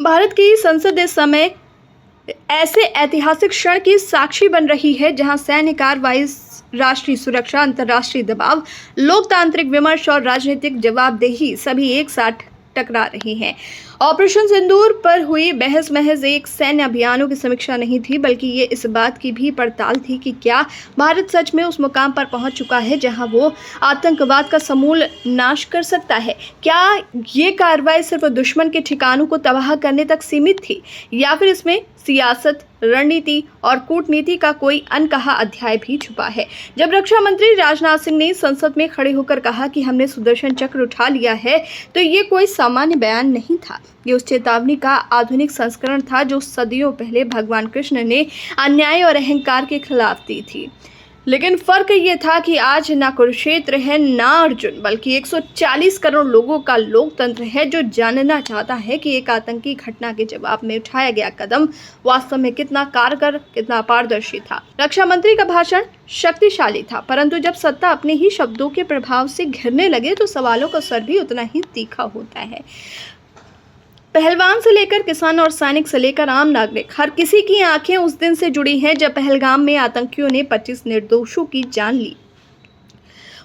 भारत की संसद इस समय ऐसे ऐतिहासिक क्षण की साक्षी बन रही है जहां सैन्य कार्रवाई, राष्ट्रीय सुरक्षा, अंतर्राष्ट्रीय दबाव, लोकतांत्रिक विमर्श और राजनीतिक जवाबदेही सभी एक साथ टकरा रही हैं। ऑपरेशन सिंदूर पर हुई बहस महज एक सैन्य अभियानों की समीक्षा नहीं थी, बल्कि ये इस बात की भी पड़ताल थी कि क्या भारत सच में उस मुकाम पर पहुंच चुका है जहां वो आतंकवाद का समूल नाश कर सकता है। क्या ये कार्रवाई सिर्फ दुश्मन के ठिकानों को तबाह करने तक सीमित थी, या फिर इसमें सियासत, रणनीति और कूटनीति का कोई अनकहा अध्याय भी छुपा है। जब रक्षा मंत्री राजनाथ सिंह ने संसद में खड़े होकर कहा कि हमने सुदर्शन चक्र उठा लिया है, तो ये कोई सामान्य बयान नहीं था। ये उस चेतावनी का आधुनिक संस्करण था जो सदियों पहले भगवान कृष्ण ने अन्याय और अहंकार के खिलाफ दी थी। लेकिन फर्क ये था कि आज ना कुरुक्षेत्र है, ना अर्जुन, बल्कि 140 करोड़ लोगों का लोकतंत्र है जो जानना चाहता है कि एक आतंकी घटना के जवाब में उठाया गया कदम वास्तव में कितना कारगर, कितना पारदर्शी था। रक्षा मंत्री का भाषण शक्तिशाली था, परंतु जब सत्ता अपने ही शब्दों के प्रभाव से घिरने लगे तो सवालों का स्वर भी उतना ही तीखा होता है। पहलवान से लेकर किसान और सैनिक से लेकर आम नागरिक, हर किसी की आंखें उस दिन से जुड़ी हैं जब पहलगाम में आतंकियों ने 25 निर्दोषों की जान ली।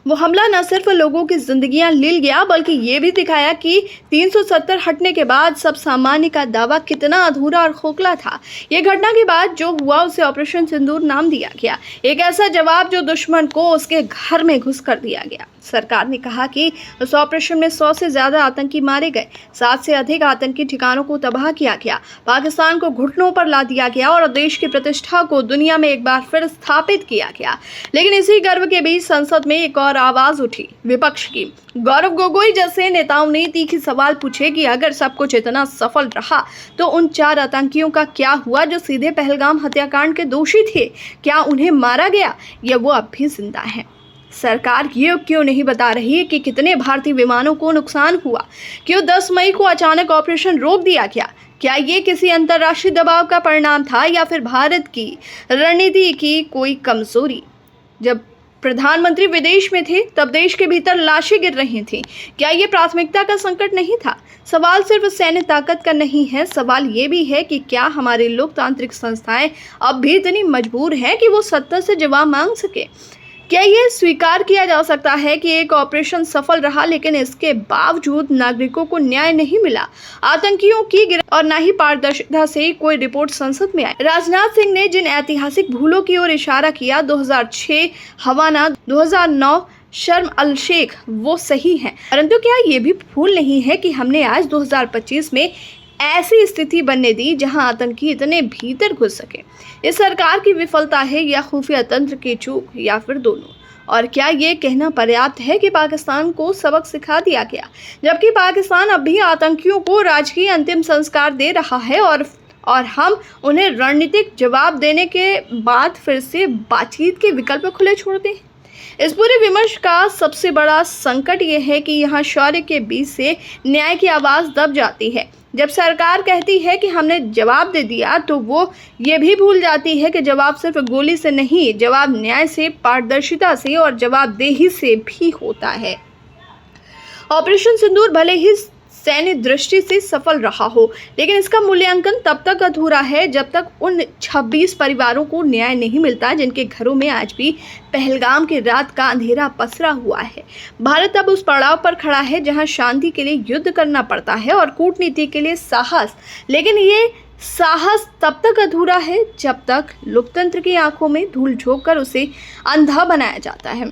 वो हमला न सिर्फ लोगों की जिंदगियां ले गया, बल्कि ये भी दिखाया कि 370 हटने के बाद सब सामान्य का दावा कितना अधूरा और खोखला था। ये घटना के बाद जो हुआ उसे ऑपरेशन सिंदूर नाम दिया गया, एक ऐसा जवाब जो दुश्मन को उसके घर में घुस कर दिया गया। सरकार ने कहा कि उस ऑपरेशन में 100 से ज्यादा आतंकी मारे गए, 7 से अधिक आतंकी ठिकानों को तबाह किया गया, पाकिस्तान को घुटनों पर ला दिया गया और देश की प्रतिष्ठा को दुनिया में एक बार फिर स्थापित किया गया। लेकिन इसी गर्व के बीच संसद में एक और आवाज उठी, विपक्ष की। गौरव गोगोई जैसे नेताओं ने तीखे सवाल पूछे कि अगर सब कुछ इतना सफल रहा तो उन 4 आतंकियों का क्या हुआ जो सीधे पहलगाम हत्याकांड के दोषी थे? क्या उन्हें मारा गया या वो अब भी जिंदा हैं? सरकार ये क्यों नहीं बता रही है कि कितने भारतीय विमानों को नुकसान हुआ? क्यों 10 मई को अचानक ऑपरेशन रोक दिया गया? क्या ये किसी अंतर्राष्ट्रीय दबाव का परिणाम था या फिर भारत की रणनीति की कोई कमजोरी? जब प्रधानमंत्री विदेश में थे तब देश के भीतर लाशें गिर रही थीं। क्या ये प्राथमिकता का संकट नहीं था? सवाल सिर्फ सैन्य ताकत का नहीं है, सवाल ये भी है कि क्या हमारी लोकतांत्रिक संस्थाएं अब भी इतनी मजबूर हैं कि वो सत्ता से जवाब मांग सके? क्या ये स्वीकार किया जा सकता है कि एक ऑपरेशन सफल रहा लेकिन इसके बावजूद नागरिकों को न्याय नहीं मिला? आतंकियों की गिरफ्तारी और न ही पारदर्शिता से कोई रिपोर्ट संसद में आई। राजनाथ सिंह ने जिन ऐतिहासिक भूलों की ओर इशारा किया, 2006 हवाना, 2009 शर्म अल शेख, वो सही है, परंतु क्या ये भी भूल नहीं है कि हमने आज 2025 में ऐसी स्थिति बनने दी जहां आतंकी इतने भीतर घुस सके? इस सरकार की विफलता है या खुफिया तंत्र की चूक, या फिर दोनों? और क्या ये कहना पर्याप्त है कि पाकिस्तान को सबक सिखा दिया गया, जबकि पाकिस्तान अब भी आतंकियों को राजकीय अंतिम संस्कार दे रहा है और हम उन्हें रणनीतिक जवाब देने के बाद फिर से बातचीत के विकल्प खुले छोड़ दें? इस पूरे विमर्श का सबसे बड़ा संकट ये है कि यहाँ शौर्य के बीच से न्याय की आवाज़ दब जाती है। जब सरकार कहती है कि हमने जवाब दे दिया तो वो ये भी भूल जाती है कि जवाब सिर्फ गोली से नहीं, जवाब न्याय से, पारदर्शिता से और जवाबदेही से भी होता है। ऑपरेशन सिंदूर भले ही सैन्य दृष्टि से सफल रहा हो, लेकिन इसका मूल्यांकन तब तक अधूरा है जब तक उन 26 परिवारों को न्याय नहीं मिलता जिनके घरों में आज भी पहलगाम की रात का अंधेरा पसरा हुआ है। भारत अब उस पड़ाव पर खड़ा है जहां शांति के लिए युद्ध करना पड़ता है और कूटनीति के लिए साहस, लेकिन ये साहस तब तक अधूरा है जब तक लोकतंत्र की आंखों में धूल झोंक कर उसे अंधा बनाया जाता है।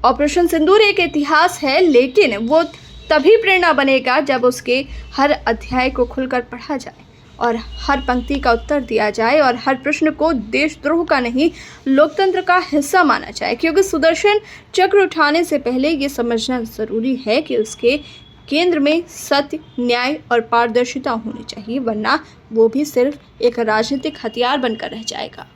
ऑपरेशन सिंदूर एक इतिहास है, लेकिन वो तभी प्रेरणा बनेगा जब उसके हर अध्याय को खुलकर पढ़ा जाए और हर पंक्ति का उत्तर दिया जाए और हर प्रश्न को देशद्रोह का नहीं, लोकतंत्र का हिस्सा माना जाए। क्योंकि सुदर्शन चक्र उठाने से पहले ये समझना ज़रूरी है कि उसके केंद्र में सत्य, न्याय और पारदर्शिता होनी चाहिए, वरना वो भी सिर्फ एक राजनीतिक हथियार बनकर रह जाएगा।